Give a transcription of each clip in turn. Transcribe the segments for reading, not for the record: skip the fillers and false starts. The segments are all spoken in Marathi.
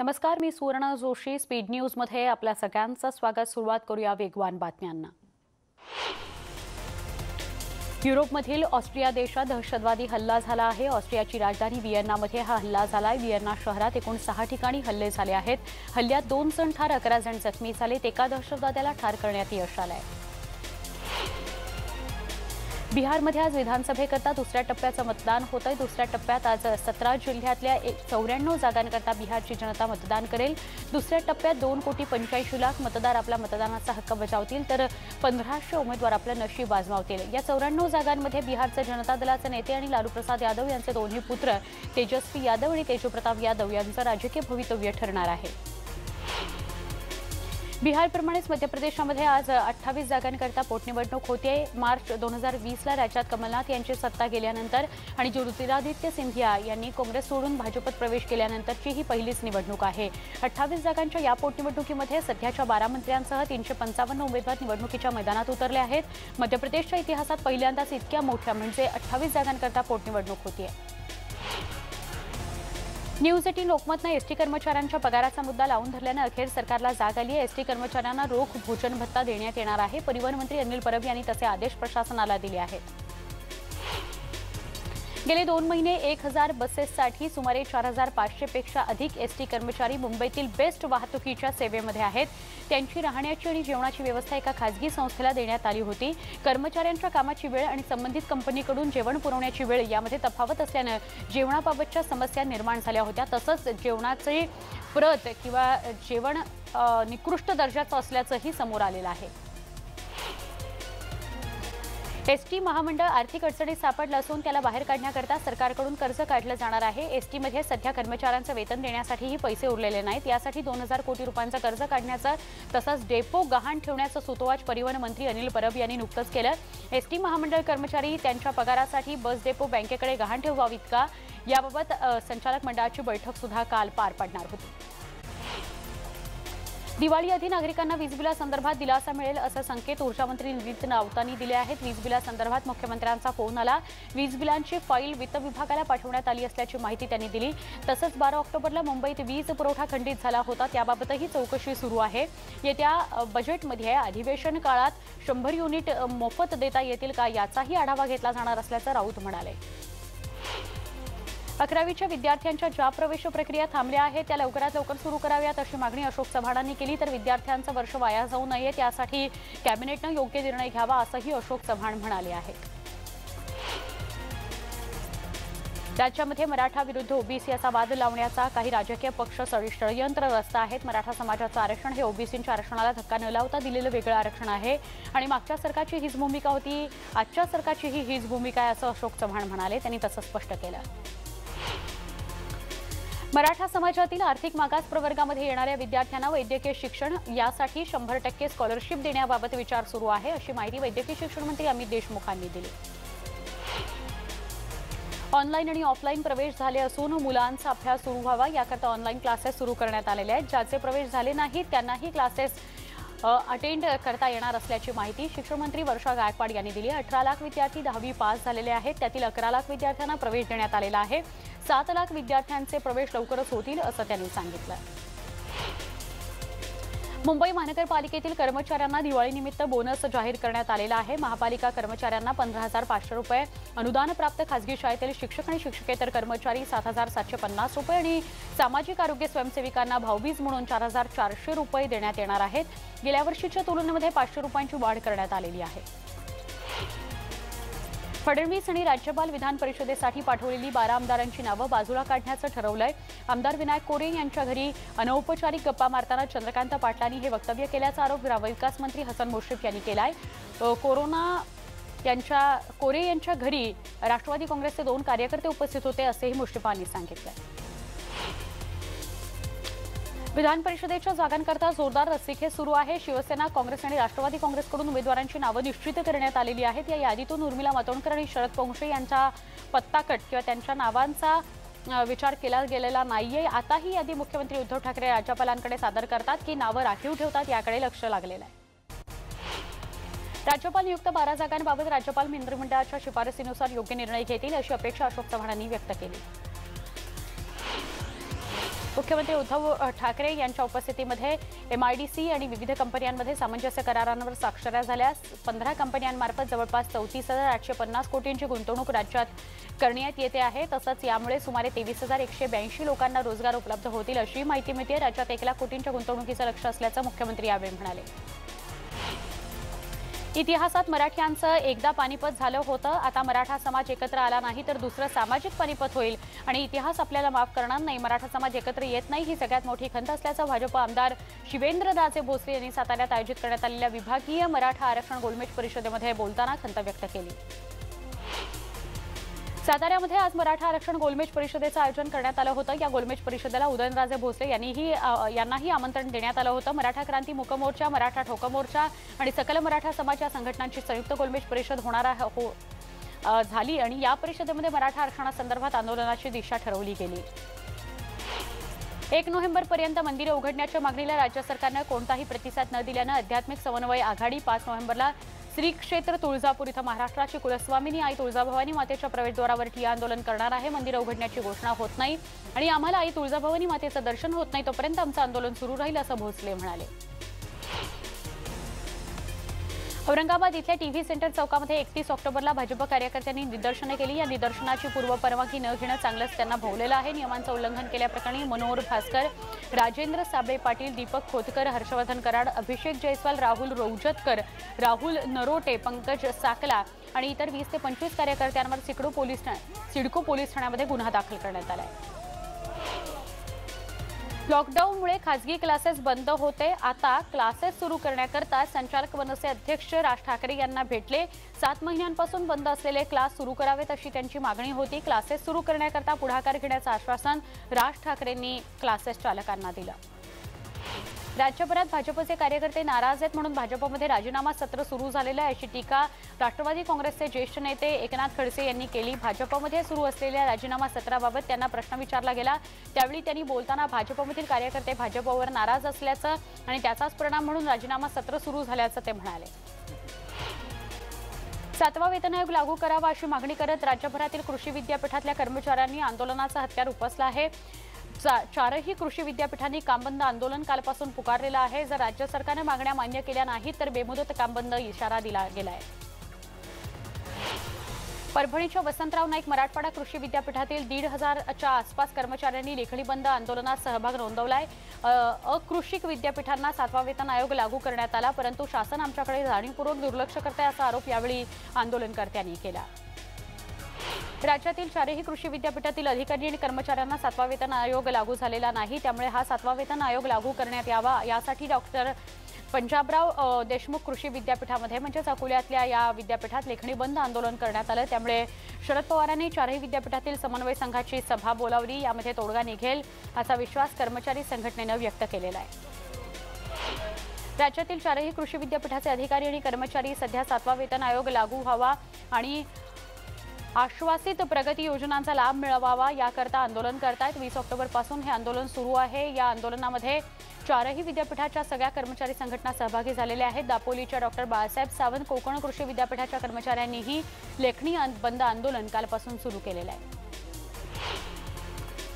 नमस्कार, मी सुवर्ण जोशी. स्पीड न्यूज मध्ये आपल्या सगळ्यांचं स्वागत. सुरुवात करूया वेगवान बातम्यांना. युरोपमधील ऑस्ट्रिया देशात दहशतवादी हल्ला झाला आहे. ऑस्ट्रियाची राजधानी व्हिएन्नामध्ये हा हल्ला झालाय. व्हिएन्ना शहरात एकूण 6 ठिकाणी हल्ले झाले आहेत. हल्ल्यात 2 जण ठार, 11 जण जखमी झालेत. एका दहशतवाद्याला ठार करण्यात यश आलंय. बिहारमध्ये आज विधानसभेकरता दुसऱ्या टप्प्याचं मतदान होतंय. दुसऱ्या टप्प्यात आज 17 जिल्ह्यातल्या 94 जागांकरता बिहारची जनता मतदान करेल. दुसऱ्या टप्प्यात 2,85,00,000 मतदार आपला मतदानाचा हक्क बजावतील, तर 1,500 उमेदवार आपलं नशीब आजमावतील. या 94 जागांमध्ये बिहारचे जनता दलाचे नेते आणि लालू प्रसाद यादव यांचे दोन्ही पुत्र तेजस्वी यादव आणि तेजप्रताप यादव यांचं राजकीय भवितव्य ठरणार आहे. बिहारप्रमाणेच मध्य प्रदेशमध्ये आज 28 जागांकरता पोटनिवडणूक होते. मार्च 2020ला राज्यात कमलनाथ यांची सत्ता गेल्यानंतर आणि ज्योतिरादित्य सिंधिया यांनी काँग्रेस सोडून भाजपत प्रवेश केल्यानंतरची ही पहिलीच निवडणूक आहे. 28 जागांच्या या पोटनिवडणुकीमध्ये सध्याच्या 12 मंत्र्यांसह 355 उमेदवार निवडणुकीच्या मैदानात उतरले आहेत. मध्य प्रदेशच्या इतिहासात पहिल्यांदाच इतक्या मोठ्या म्हणजे 28 जागांकरता पोटनिवडणूक होतीये. न्यूज 18 लोकमतनं एसटी कर्मचाऱ्यांच्या पगाराचा मुद्दा लावून धरल्यानं अखेर सरकारला जाग आली आहे. एसटी कर्मचाऱ्यांना रोख भोजन भत्ता देण्यात येणार आहे. परिवहन मंत्री अनिल परब यांनी तसे आदेश प्रशासनाला दिले आहेत. गेले 2 महिने 1000 बसेससाठी सुमारे 4500 पेक्षा अधिक एसटी कर्मचारी मुंबईतील बेस्ट वाहतुकीच्या सेवेमध्ये आहेत. त्यांची राहण्याची आणि जेवणाची व्यवस्था एका खासगी संस्थेला देण्यात आली होती. कर्मचाऱ्यांच्या कामाची वेळ आणि संबंधित कंपनीकडून जेवण पुरवण्याची वेळ यामध्ये तफावत असल्यानं जेवणाबाबतच्या समस्या निर्माण झाल्या होत्या. तसंच जेवणाचे प्रत किंवा जेवण निकृष्ट दर्जाचं असल्याचंही समोर आलेलं आहे. एसटी महामंडळ आर्थिक अडचणीत सापडलं असून त्याला बाहेर काढण्याकरता सरकारकडून कर्ज काढलं जाणार आहे. एसटीमध्ये सध्या कर्मचाऱ्यांचं वेतन देण्यासाठीही पैसे उरलेले नाहीत. यासाठी 2000 कोटी रुपयांचं कर्ज काढण्याचं तसंच डेपो गहाण ठेवण्याचं सूतोवाच परिवहन मंत्री अनिल परब यांनी नुकतंच केलं. एसटी महामंडळ कर्मचारी त्यांच्या पगारासाठी बस डेपो बँकेकडे गहाण ठेवावीत का, याबाबत संचालक मंडळाची बैठक सुद्धा काल पार पडणार होती. दिवाळीआधी नागरिकांना वीज बिलासंदर्भात दिलासा मिळेल असं संकेत ऊर्जामंत्री नितीन राऊतांनी दिले आहेत. वीज बिलासंदर्भात मुख्यमंत्र्यांचा फोन आला. वीज बिलांची फाईल वित्त विभागाला पाठवण्यात आली असल्याची माहिती त्यांनी दिली. तसंच 12 ऑक्टोबरला मुंबईत वीज पुरवठा खंडित झाला होता, त्याबाबतही चौकशी सुरू आहे. येत्या बजेटमध्ये अधिवेशन काळात 100 युनिट मोफत देता येतील का, याचाही आढावा घेतला जाणार असल्याचं राऊत म्हणाले. 11वीच्या विद्यार्थ्यांच्या ज्या प्रवेश प्रक्रिया थांबल्या आहेत त्या लवकरात लवकर सुरू कराव्यात अशी मागणी अशोक चव्हाणांनी केली. तर विद्यार्थ्यांचं वर्ष वाया जाऊ नये त्यासाठी कॅबिनेटनं योग्य निर्णय घ्यावा असंही अशोक चव्हाण म्हणाले आहेत. राज्यामध्ये मराठा विरुद्ध ओबीसी असा वाद लावण्याचा काही राजकीय पक्ष षडयंत्र रचत आहेत. मराठा समाजाचं आरक्षण हे ओबीसींच्या आरक्षणाला धक्का न लावता दिलेलं वेगळं आरक्षण आहे आणि मागच्या सरकारची हीच भूमिका होती, आजच्या सरकारचीही हीच भूमिका आहे असं अशोक चव्हाण म्हणाले. त्यांनी तसं स्पष्ट केलं. मराठा समाजातील आर्थिक मागास प्रवर्गामध्ये येणाऱ्या विद्यार्थ्यांना वैद्यकीय शिक्षण यासाठी 100% स्कॉलरशिप देण्याबाबत विचार सुरू आहे अशी माहिती वैद्यकीय शिक्षण मंत्री अमित देशमुखांनी दिली. ऑनलाईन आणि ऑफलाईन प्रवेश झाले असून मुलांचा अभ्यास सुरू व्हावा याकरता ऑनलाईन क्लासेस सुरू करण्यात आलेले आहेत. ज्याचे प्रवेश झाले नाहीत त्यांनाही क्लासेस अटेंड करता येणार असल्याची माहिती शिक्षण मंत्री वर्षा गायकवाड यांनी दिली. 18 लाख विद्यार्थी 10वी पास झालेले आहेत. त्यातील 11 लाख विद्यार्थ्यांना प्रवेश देण्यात आलेला आहे. 7 लाख विद्यार्थ्यांचे प्रवेश लवकरच होतील असं त्यांनी सांगितलं. मुंबई महानगरपालिकेतील कर्मचाऱ्यांना दिवाळीनिमित्त बोनस जाहीर करण्यात आलेला आहे. महापालिका कर्मचाऱ्यांना 15,500 रुपये, अनुदानप्राप्त खासगी शाळेतील शिक्षक आणि शिक्षकेतर कर्मचारी 7,750 रुपये आणि सामाजिक आरोग्य स्वयंसेविकांना भाऊबीज म्हणून 4,400 रुपये देण्यात येणार आहेत. गेल्या वर्षीच्या तुलनेमध्ये 500 रुपयांची वाढ करण्यात आलेली आहे. फडणवीस आणि राज्यपाल विधान परिषदेसाठी पाठवलेली 12 आमदारांची नावं बाजूला काढण्याचं ठरवलंय. आमदार विनायक कोरे यांच्या घरी अनौपचारिक गप्पा मारताना चंद्रकांत पाटलांनी हे वक्तव्य केल्याचा आरोप ग्रामविकास मंत्री हसन मुश्रीफ यांनी केलाय. कोरे यांच्या घरी राष्ट्रवादी काँग्रेसचे 2 कार्यकर्ते उपस्थित होते असेही मुश्रीफांनी सांगितलंय. विधान परिषदेच्या जागांकरता जोरदार रस्सीखेच सुरू आहे. शिवसेना, काँग्रेस आणि राष्ट्रवादी काँग्रेसकडून उमेदवारांची नावं निश्चित करण्यात आलेली आहेत. या यादीतून उर्मिला मातोंडकर आणि शरद पोंक्षे यांचा पत्ताकट किंवा त्यांच्या नावांचा विचार केला गेलेला नाहीये. आता ही यादी मुख्यमंत्री उद्धव ठाकरे राज्यपालांकडे सादर करतात की नावं राखीव ठेवतात याकडे लक्ष लागलेलं आहे. राज्यपाल नियुक्त 12 जागांबाबत राज्यपाल मंत्रिमंडळाच्या शिफारसीनुसार योग्य निर्णय घेतील अशी अपेक्षा अशोक चव्हाणांनी व्यक्त केली. मुख्यमंत्री उद्धव ठाकरे यांच्या उपस्थितीमध्ये MIDC आणि विविध कंपन्यांमध्ये सामंजस्य करारांवर स्वाक्षऱ्या झाल्या। 15 कंपन्यांमार्फत जवळपास 34,850 कोटींची गुंतवणूक राज्यात करण्यात येते आहे। तसंच यामुळे सुमारे 23,182 लोकांना रोजगार उपलब्ध होतील अशी माहिती मिळते। राज्यात 1 लाख कोटींच्या गुंतवणुकीचं लक्ष्य असल्याचं मुख्यमंत्री यावेळी म्हणाले। इतिहासात मराठ्यांचं एकदा पानिपत झालं होतं, आता मराठा समाज एकत्र आला नाही तर दुसरं सामाजिक पानिपत होईल आणि इतिहास आपल्याला माफ करणार नाही। मराठा समाज एकत्र येत नाही ही सगळ्यात मोठी खंत असल्याचं भाजप आमदार शिवेंद्रराजे भोसले यांनी साताऱ्यात आयोजित करण्यात आलेल्या विभागीय मराठा आरक्षण गोलमेज परिषदेमध्ये बोलताना खंत व्यक्त केली। साताऱ्यामध्ये आज मराठा आरक्षण गोलमेज परिषदेचं आयोजन करण्यात आलं होतं। या गोलमेज परिषदेला उदयनराजे भोसले यांनाही आमंत्रण देण्यात आलं होतं। मराठा क्रांती मूक मोर्चा, मराठा ठोक मोर्चा आणि सकल मराठा समाज या संघटनांची संयुक्त गोलमेज परिषद झाली आणि या परिषदेमध्ये मराठा आरक्षणासंदर्भात आंदोलनाची दिशा ठरवली गेली। 1 नोव्हेंबरपर्यंत मंदिरे उघडण्याच्या मागणीला राज्य सरकारनं कोणताही प्रतिसाद न दिल्यानं आध्यात्मिक समन्वय आघाडी 5 नोव्हेंबरला श्री क्षेत्र तुळजापूर इथं महाराष्ट्राची कुलस्वामिनी आई तुळजाभवानी मातेच्या प्रवेशद्वारावर ठिय्या आंदोलन करणार आहे। मंदिरं उघडण्याची घोषणा होत नाही आणि आम्हाला आई तुळजाभवानी मातेचं दर्शन होत नाही तोपर्यंत आमचं आंदोलन सुरू राहील असं भोसले म्हणाले। औरंगाबाद इथल्या टीव्ही सेंटर चौकामध्ये 31 ऑक्टोबरला भाजप कार्यकर्त्यांनी निदर्शने केली। या निदर्शनाची पूर्वपरवानगी न घेणं चांगलंच त्यांना भोवलेलं आहे। नियमांचं उल्लंघन केल्याप्रकरणी मनोहर भास्कर, राजेंद्र साबळे पाटील, दीपक खोतकर, हर्षवर्धन कराड, अभिषेक जयस्वाल, राहुल रौजतकर, राहुल नरोटे, पंकज साकला आणि इतर 20 ते 25 कार्यकर्त्यांवर सिडको पोलीस ठाण्यामध्ये गुन्हा दाखल करण्यात आला आहे। लॉकडाऊनमुळे खासगी क्लासेस बंद होते, आता क्लासेस सुरू करण्याकरता संचालक मनसे अध्यक्ष राज ठाकरे यांना भेटले। 7 महिन्यांपासून बंद असलेले क्लास सुरू करावेत अशी त्यांची मागणी होती। क्लासेस सुरू करण्याकरता पुढाकार घेण्याचं आश्वासन राज ठाकरेंनी क्लासेस चालकांना दिलं। राज्यभरात भाजपचे कार्यकर्ते नाराज आहेत म्हणून भाजपमध्ये राजीनामा सत्र सुरू झालेलं आहे अशी टीका राष्ट्रवादी काँग्रेसचे ज्येष्ठ नेते एकनाथ खडसे यांनी केली। भाजपमध्ये सुरू असलेल्या राजीनामा सत्राबाबत त्यांना प्रश्न विचारला गेला, त्यावेळी त्यांनी बोलताना भाजपमधील कार्यकर्ते भाजपवर नाराज असल्याचं आणि त्याचाच परिणाम म्हणून राजीनामा सत्र सुरू झाल्याचं ते म्हणाले। 7वा वेतन आयोग लागू करावा अशी मागणी करत राज्यभरातील कृषी विद्यापीठातल्या कर्मचाऱ्यांनी आंदोलनाचं हत्यार उपसलं आहे। 4ही कृषी विद्यापीठांनी कामबंद आंदोलन कालपासून पुकारलेलं आहे। जर राज्य सरकारने मागण्या मान्य केल्या नाहीत तर बेमुदत कामबंद इशारा दिला गेलाय। परभणीच्या वसंतराव नाईक मराठवाडा कृषी विद्यापीठातील 1,500च्या आसपास कर्मचाऱ्यांनी लेखणी बंद आंदोलनात सहभाग नोंदवलाय। अकृषिक विद्यापीठांना 7वा वेतन आयोग लागू करण्यात आला, परंतु शासन आमच्याकडे जाणीवपूर्वक दुर्लक्ष करते असा आरोप यावेळी आंदोलनकर्त्यांनी केला। राज्यातील 4ही कृषी विद्यापीठातील अधिकारी आणि कर्मचाऱ्यांना 7वा वेतन आयोग लागू झालेला नाही, त्यामुळे हा 7वा वेतन आयोग लागू करण्यात यावा यासाठी डॉक्टर पंजाबराव देशमुख कृषी विद्यापीठामध्ये म्हणजेच अकोल्यातल्या या विद्यापीठात लेखणी बंद आंदोलन करण्यात आलं। त्यामुळे शरद पवारांनी 4ही विद्यापीठातील समन्वय संघाची सभा बोलावली, यामध्ये तोडगा निघेल असा विश्वास कर्मचारी संघटनेनं व्यक्त केलेला आहे। राज्यातील 4ही कृषी विद्यापीठाचे अधिकारी आणि कर्मचारी सध्या 7वा वेतन आयोग लागू व्हावा आणि आश्वासित प्रगती योजनांचा लाभ मिळवावा याकरता आंदोलन करतायत। 20 ऑक्टोबरपासून हे आंदोलन सुरू आहे। या आंदोलनामध्ये 4ही विद्यापीठाच्या सगळ्या कर्मचारी संघटना सहभागी झालेल्या आहेत। दापोलीच्या डॉक्टर बाळासाहेब सावंत कोकण कृषी विद्यापीठाच्या कर्मचाऱ्यांनीही लेखणी बंद आंदोलन कालपासून सुरू केलेलं आहे।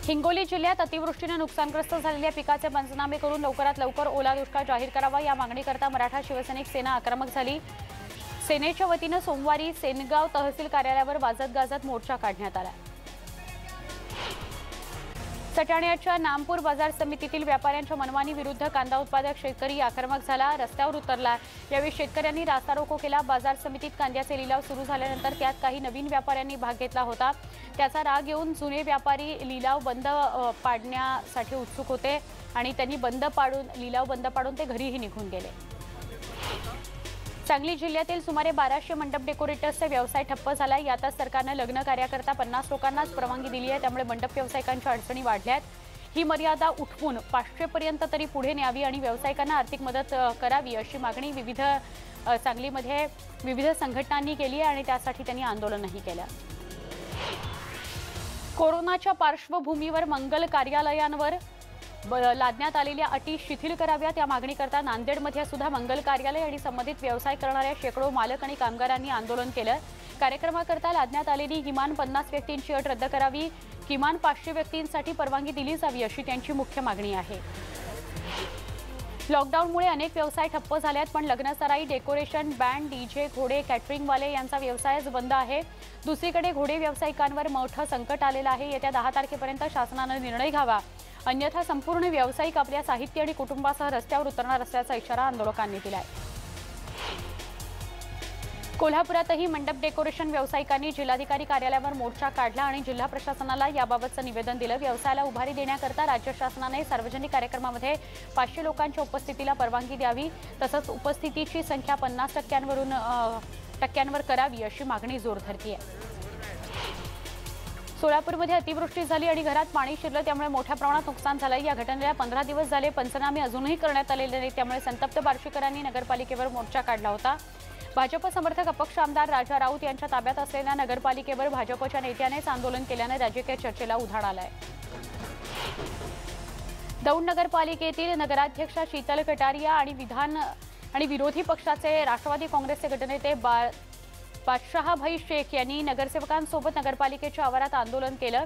हिंगोली जिल्ह्यात अतिवृष्टीने नुकसानग्रस्त झालेल्या पिकाचे पंचनामे करून लवकरात लवकर ओला दुष्काळ जाहीर करावा या मागणीकरता मराठा शिवसैनिक सेना आक्रमक झाली। सेनेच्या वतीनं सोमवारी सेनगाव तहसील कार्यालयावर वाजत गाजत मोर्चा काढण्यात आला। सटाण्याच्या नामपूर बाजार समितीतील व्यापाऱ्यांच्या मनमानी विरुद्ध कांदा उत्पादक शेतकरी आक्रमक झाला, रस्त्यावर उतरला। यावेळी शेतकऱ्यांनी रास्ता रोको केला। बाजार समितीत कांद्याचे लिलाव सुरू झाल्यानंतर त्यात काही नवीन व्यापाऱ्यांनी भाग घेतला होता। त्याचा राग येऊन जुने व्यापारी लिलाव बंद पाडण्यासाठी उत्सुक होते आणि त्यांनी लिलाव बंद पाडून ते घरीही निघून गेले। सांगली जिल्ह्यातील सुमारे 1200 मंडप डेकोरेटर्सचा व्यवसाय ठप्प झाला। यातच सरकारनं लग्न कार्याकरता 50 लोकांनाच परवानगी दिली आहे, त्यामुळे मंडप व्यावसायिकांच्या अडचणी वाढल्यात। ही मर्यादा उठवून 500 पर्यंत तरी पुढे न्यावी आणि व्यावसायिकांना आर्थिक मदत करावी अशी मागणी सांगलीमध्ये विविध संघटनांनी केली आहे आणि त्यासाठी त्यांनी आंदोलनही केलं। कोरोनाच्या पार्श्वभूमीवर मंगल कार्यालयांवर लादण्यात आलेल्या अटी शिथिल कराव्यात या मागणीकरता नांदेडमध्ये सुद्धा मंगल कार्यालय आणि संबंधित व्यवसाय करणाऱ्या शेकडो मालक आणि कामगारांनी आंदोलन केलं। कार्यक्रमाकरता लादण्यात आलेली किमान 50 व्यक्तींची अट रद्द करावी, किमान 500 व्यक्तींसाठी परवानगी दिली जावी अशी त्यांची मुख्य मागणी आहे। लॉकडाऊनमुळे अनेक व्यवसाय ठप्प झाले आहेत, पण लग्नसराई, डेकोरेशन, बँड, डीजे, घोडे, कॅटरिंगवाले यांचा व्यवसायच बंद आहे। दुसरीकडे घोडे व्यावसायिकांवर मोठं संकट आलेलं आहे। येत्या 10 तारखेपर्यंत शासनाने निर्णय घ्यावा, अन्यथा संपूर्ण व्यावसायिक आपल्या साहित्य आणि कुटुंबासह रस्त्यावर उतरणार असल्याचा इशारा आंदोलकांनी दिलाय। कोल्हापुरातही मंडप डेकोरेशन व्यावसायिकांनी जिल्हाधिकारी कार्यालयावर मोर्चा काढला आणि जिल्हा प्रशासनाला याबाबतचं निवेदन दिलं। व्यवसायाला उभारी देण्याकरता राज्य शासनाने सार्वजनिक कार्यक्रमामध्ये 500 लोकांच्या उपस्थितीला परवानगी द्यावी, तसंच उपस्थितीची संख्या 50% टक्क्यांवर करावी अशी मागणी जोर धरतीये। सोलापूरमध्ये अतिवृष्टी झाली आणि घरात पाणी शिरलं, त्यामुळे मोठ्या प्रमाणात नुकसान झालं। या घटनेला 15 दिवस झाले, पंचनामे अजूनही करण्यात आलेले नाही, त्यामुळे संतप्त बार्शीकरांनी नगरपालिकेवर मोर्चा काढला होता। भाजप समर्थक अपक्ष आमदार राजा राऊत यांच्या ताब्यात असलेल्या नगरपालिकेवर भाजपच्या नेत्यानेच आंदोलन केल्याने राजकीय चर्चेला उधाण आलंय। दौंड नगरपालिकेतील नगराध्यक्षा शीतल कटारिया आणि विरोधी पक्षाचे राष्ट्रवादी काँग्रेसचे गटनेते बादशाहभाई शेख यांनी नगरसेवकांसोबत नगरपालिकेच्या आवारात आंदोलन केलं।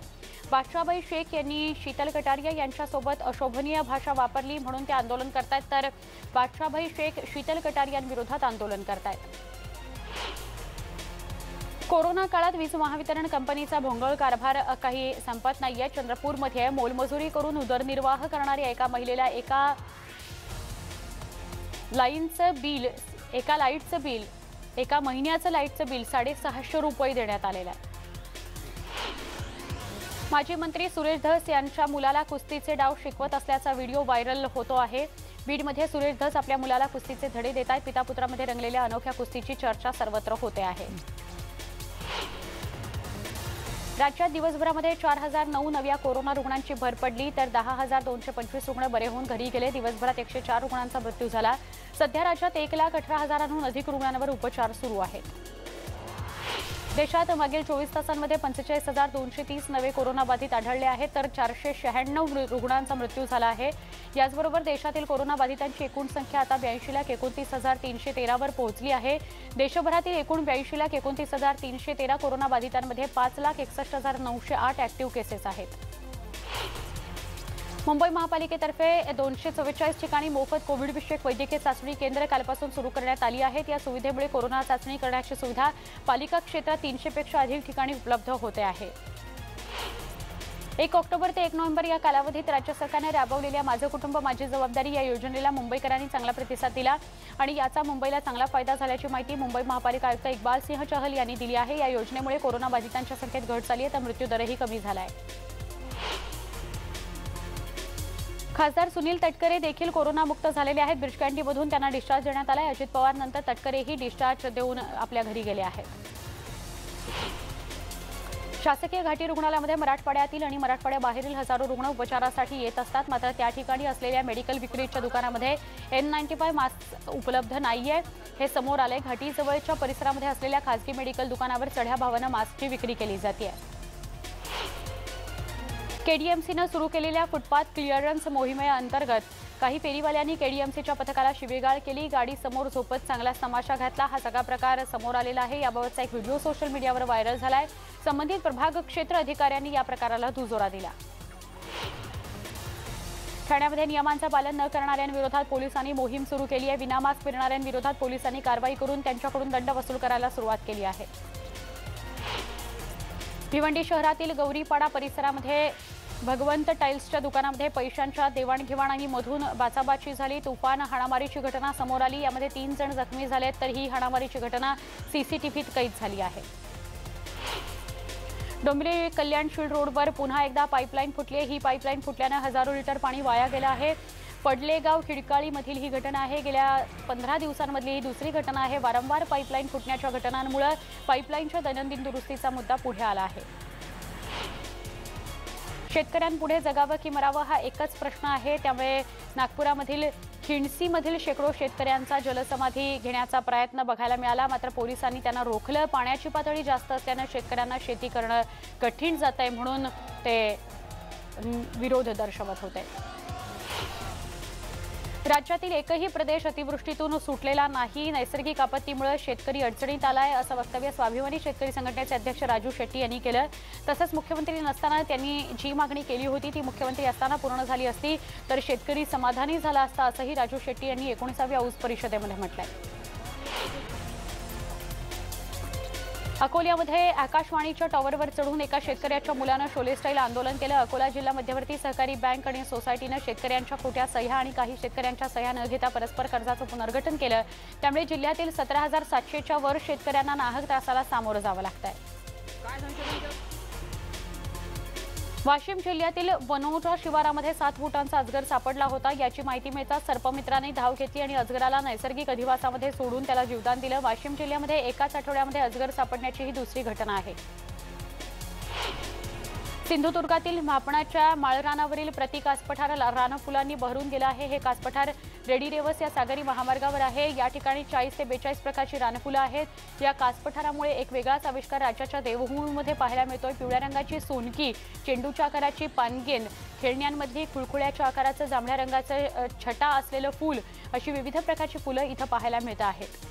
बादशाहभाई शेख यांनी शीतल कटारिया यांच्यासोबत अशोभनीय भाषा वापरली म्हणून ते आंदोलन करतायत, तर बादशाहभाई शेख शीतल कटारियांविरोधात आंदोलन करतायत। कोरोना काळात वीज महावितरण कंपनीचा भोंगळ कारभार काही संपत नाहीये। चंद्रपूरमध्ये मोलमजुरी करून उदरनिर्वाह करणाऱ्या एका महिलेला एका महिन्याचं लाईटचं बिल 650 रुपये देण्यात आलेलं आहे। माजी मंत्री सुरेश धस यांच्या मुलाला कुस्तीचे डाव शिकवत असल्याचा व्हिडिओ व्हायरल होतो आहे। बीडमध्ये सुरेश धस आपल्या मुलाला कुस्तीचे धडे देत आहेत। पितापुत्रामध्ये रंगलेल्या अनोख्या कुस्तीची चर्चा सर्वत्र होते आहे। राज्यात दिवसभरामध्ये 4009 नव्या कोरोना रुग्णांची भर पडली, तर 10,225 रुग्ण बरे होऊन घरी गेले। दिवसभरात 104 रुग्णांचा मृत्यू झाला। सध्या राज्यात 1,18,000हून अधिक रुग्णांवर उपचार सुरू आहेत। देशात मागील 24 तासांमध्ये 45,230 नवे कोरोनाबाधित आढळले आहेत, तर 496 रुग्णांचा मृत्यू झाला आहे। याचबरोबर देशातील कोरोनाबाधितांची एकूण संख्या आता 82,29,313 वर पोहोचली आहे। देशभरातील एकूण 82,29,313 कोरोनाबाधितांमध्ये 5,61,908 ॲक्टिव्ह केसेस आहेत। मुंबई महापालिकेतर्फे 244 ठिकाणी मोफत कोविड-विषयक वैद्यकीय चाचणी केंद्र कालपासून सुरू करण्यात आली आहेत। या सुविधेमुळे कोरोना चाचणी करण्याची सुविधा पालिका क्षेत्रात 300 पेक्षा अधिक ठिकाणी उपलब्ध होते आहे। 1 ऑक्टोबर ते 1 नोव्हेंबर या कालावधीत राज्य सरकारने राबवलेल्या माझं कुटुंब माझी जबाबदारी या योजनेला मुंबईकरांनी चांगला प्रतिसाद दिला आणि याचा मुंबईला चांगला फायदा झाल्याची माहिती मुंबई महापालिका आयुक्त इक्बाल सिंह चहल यांनी दिली आहे। या योजनेमुळे कोरोनाबाधितांच्या संख्येत घट झाली आहे, तर मृत्यूदरही कमी झाला आहे। खासदार सुनील तटकरे देखील कोरोनामुक्त झालेले आहेत। ब्रिज कँटीमधून त्यांना डिस्चार्ज देण्यात आला आहे। अजित पवार नंतर तटकरेही डिस्चार्ज देऊन आपल्या घरी गेले आहेत। शासकीय घाटी रुग्णालयामध्ये मराठवाड्यातील आणि मराठवाड्याबाहेरील हजारो रुग्ण उपचारासाठी येत असतात, मात्र त्या ठिकाणी असलेल्या मेडिकल विक्रीच्या दुकानामध्ये N95 मास्क उपलब्ध नाहीये, हे समोर आले। घाटीजवळच्या परिसरामध्ये असलेल्या खासगी मेडिकल दुकानावर चढ्या भावानं मास्कची विक्री केली जाते। केडीएमसीनं सुरू केलेल्या फुटपाथ क्लिअरन्स मोहिमेअंतर्गत काही फेरीवाल्यांनी केडीएमसीच्या पथकाला शिवीगाळ केली। गाडी समोर झोपत चांगलाच तमाशा घातला, हा सगळा प्रकार समोर आलेला आहे। याबाबतचा एक व्हिडिओ सोशल मीडियावर व्हायरल झालाय। संबंधित प्रभाग क्षेत्र अधिकाऱ्यांनी या प्रकाराला दुजोरा दिला। ठाण्यामध्ये नियमांचं पालन न करणाऱ्यांविरोधात पोलिसांनी मोहीम सुरू केली आहे। विनामास्क फिरणाऱ्यांविरोधात पोलिसांनी कारवाई करून त्यांच्याकडून दंड वसूल करायला सुरुवात केली आहे। भिवंडी शहरातील गौरीपाडा परिसरामध्ये भगवंत टाइल्सच्या दुकानामध्ये पैशांच्या देवाणघेवाणी मधून बाचाबाची झाली। तुफान हाणामारीची घटना समोर आली। यामध्ये 3 जण जखमी झालेत, तर ही हाणामारीची घटना सीसीटीव्हीत कैद झाली आहे। डोंबिवली कल्याणशील रोडवर पुन्हा एकदा पाईपलाईन फुटली। ही पाईपलाईन फुटल्याने हजारो लिटर पाणी वाया गेलं आहे। पडलेगाव खिडकाळीमधील ही घटना आहे। गेल्या 15 दिवसांमधली ही दुसरी घटना आहे। वारंवार पाईपलाईन फुटण्याच्या घटनांमुळे पाईपलाईनच्या दैनंदिन दुरुस्तीचा मुद्दा पुढे आला आहे। शेतकऱ्यांपुढे जगावं की मरावं हा एकच प्रश्न आहे। त्यामुळे नागपुरामधील खिंडसीमधील शेकडो शेतकऱ्यांचा जलसमाधी घेण्याचा प्रयत्न बघायला मिळाला, मात्र पोलिसांनी त्यांना रोखलं। पाण्याची पातळी जास्त असल्याने शेतकऱ्यांना शेती करणं कठीण जात आहे, म्हणून ते विरोध दर्शवत होते। राज्यातील एकही प्रदेश अतिवृष्टीतून सुटलेला नाही. नैसर्गिक आपत्तीमुळे शेतकरी अडचणीत आलाय असं वक्तव्य स्वाभिमानी शेतकरी संघटनेचे अध्यक्ष राजू शेट्टी यांनी केलं. तसंच मुख्यमंत्री नसताना त्यांनी जी मागणी केली होती ती मुख्यमंत्री असताना पूर्ण झाली असती तर शेतकरी समाधानी झाला असता असंही राजू शेट्टी यांनी 19व्या ऊस परिषदेमध्ये म्हटलंय. अकोल्यामध्ये आकाशवाणीच्या टॉवरवर चढून एका शेतकऱ्याच्या मुलानं शोले स्टाईल आंदोलन केलं. अकोला जिल्हा मध्यवर्ती सहकारी बँक आणि सोसायटीनं शेतकऱ्यांच्या खोट्या सह्या आणि काही शेतकऱ्यांच्या सह्या न घेता परस्पर कर्जाचं पुनर्गठन केलं. त्यामुळे जिल्ह्यातील 17,700च्या वर शेतकऱ्यांना नाहक त्रासाला सामोरं जावं लागतंय. वाशिम जिल्ह्यातील वनोरा शिवारामध्ये 7 फुटांचा अजगर सापडला होता. याची माहिती मिळताच सर्पमित्रांनी धाव घेतली आणि अजगराला नैसर्गिक अधिवासामध्ये सोडून त्याला जीवदान दिलं. वाशिम जिल्ह्यामध्ये एकाच आठवड्यामध्ये अजगर सापडण्याची ही दुसरी घटना आहे. सिंधुदुर्गातील म्हापणाच्या माळरानावरील प्रति कासपठार रानफुलांनी बहरून गेलं आहे. हे कासपठार रेडी रेवस या सागरी महामार्गावर आहे. या ठिकाणी 40 ते 42 प्रकारची रानफुलं आहेत. या कासपठारामुळे एक वेगळाच आविष्कार राज्याच्या देवभूमीमध्ये पाहायला मिळतोय. पिवळ्या रंगाची सोनकी, चेंडूच्या आकाराची पानगेंद, खेळण्यांमध्ये खुळखुळ्याच्या आकाराचं जांभळ्या रंगाचं छटा असलेलं फूल अशी विविध प्रकारची फुलं इथं पाहायला मिळत आहेत.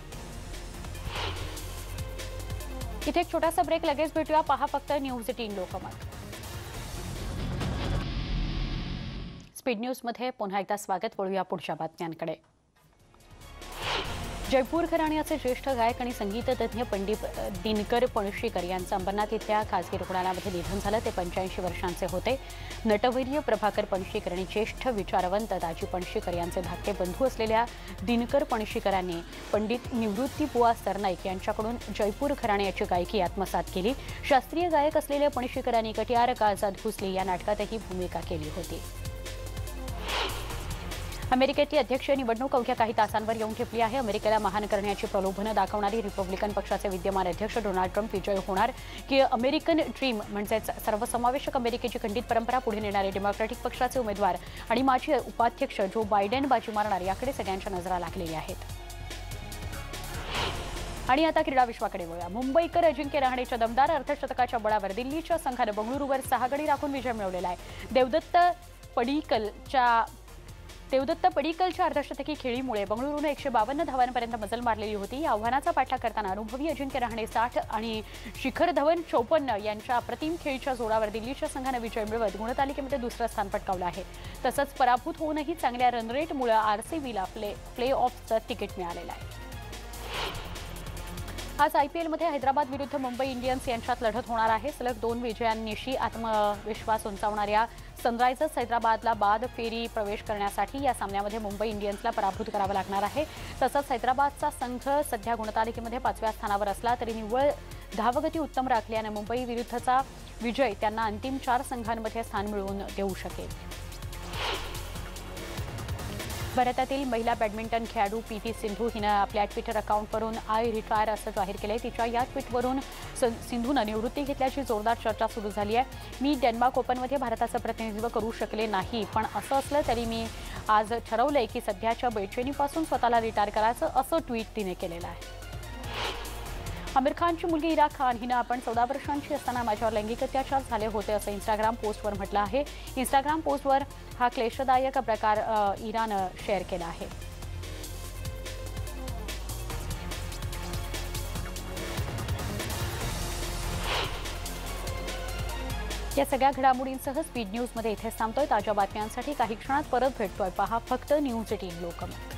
इथे एक छोटासा ब्रेक, लगेच भेटूया. पहा फक्त न्यूज 18 लोकमत. स्पीड न्यूजमध्ये पुन्हा एकदा स्वागत. वळूया पुढच्या बातम्यांकडे. जयपूर घराण्याचे ज्येष्ठ गायक आणि संगीततज्ञ पंडित दिनकर पणशीकर यांचं अंबरनाथ इथल्या खासगी रुग्णालयामध्ये निधन झालं. ते 85 वर्षांचे होते. नटवैर्य प्रभाकर पणशीकर आणि ज्येष्ठ विचारवंत दाजी पणशीकर यांचे धाकटे बंधू असलेल्या दिनकर पणशीकरांनी पंडित निवृत्तीबुवा सरनाईक यांच्याकडून जयपूर घराण्याची गायकी आत्मसात केली. शास्त्रीय गायक असलेल्या पणशीकरांनी कटियार काळजात घुसली या नाटकातही भूमिका केली होती. अमेरिकेतली अध्यक्षीय निवडणूक अवघ्या काही तासांवर येऊन ठेपली आहे. अमेरिकेला महान करण्याची प्रलोभनं दाखवणारी रिपब्लिकन पक्षाचे विद्यमान अध्यक्ष डोनाल्ड ट्रम्प विजयी होणार की अमेरिकन ड्रीम म्हणजेच सर्वसमावेशक अमेरिकेची खंडित परंपरा पुढे नेणारे डेमोक्रॅटिक पक्षाचे उमेदवार आणि माजी उपाध्यक्ष जो बायडेन बाजी मारणार याकडे सगळ्यांच्या नजरा लागलेल्या आहेत. आणि आता क्रीडा विश्वाकडे वळूया. मुंबईकर अजिंक्य रहाणेच्या दमदार अर्धशतकाच्या बळावर दिल्लीच्या संघानं बंगळुरूवर 6 गडी राखून विजय मिळवलेला आहे. देवदत्त पडिक्कलच्या अर्धशतकी खेळीमुळे बंगळुरूने 152 धावांपर्यंत मजल मारलेली होती. या आव्हानाचा पाठलाग करताना अनुभवी अजिंक्य रहाणे 60 आणि शिखर धवन 54 यांच्या अप्रतिम खेळीच्या जोरावर दिल्लीच्या संघानं विजय मिळवत गुणतालिकेमध्ये दुसरं स्थान पटकावलं आहे. तसंच पराभूत होऊनही चांगल्या रनरेटमुळे आरसीबीला प्ले ऑफचं तिकीट मिळालेलं आहे. आज आयपीएलमध्ये हैदराबाद विरुद्ध मुंबई इंडियन्स यांच्यात लढत होणार आहे. सलग 2 विजयांनिशी आत्मविश्वास उंचावणाऱ्या सनरायझर्स हैदराबादला बाद फेरी प्रवेश करण्यासाठी या सामन्यामध्ये मुंबई इंडियन्सला पराभूत करावं लागणार आहे. तसंच हैदराबादचा संघ सध्या गुणतालिकेमध्ये 5व्या स्थानावर असला तरी निव्वळ धावगती उत्तम राखल्याने मुंबई विरुद्धचा विजय त्यांना अंतिम 4 संघांमध्ये स्थान मिळवून देऊ शकेल. भारतातील महिला बॅडमिंटन खेळाडू पी.व्ही. सिंधू हिनं आपल्या ट्विटर अकाउंटवरून आय रिटायर असं जाहीर केलंय. तिच्या या ट्विटवरून सिंधूनं निवृत्ती घेतल्याची जोरदार चर्चा सुरू झाली आहे. मी डेन्मार्क ओपनमध्ये भारताचं प्रतिनिधित्व करू शकले नाही, पण असं असलं तरी मी आज ठरवलंय की सध्याच्या बेचैनीपासून स्वतःला रिटायर करायचं असं ट्विट तिने केलेलं आहे. आमिर खानची मुलगी इरा खान हिनं आपण 14 वर्षांची असताना माझ्यावर लैंगिक अत्याचार झाले होते असं इंस्टाग्राम पोस्टवर म्हटलं आहे. इंस्टाग्राम पोस्टवर हा क्लेशदायक प्रकार इरानं शेअर केला आहे. या सगळ्या घडामोडींसह स्पीड न्यूजमध्ये इथेच थांबतोय. ताज्या बातम्यांसाठी काही क्षणात परत भेटतोय. पहा फक्त न्यूज 18 लोकमत.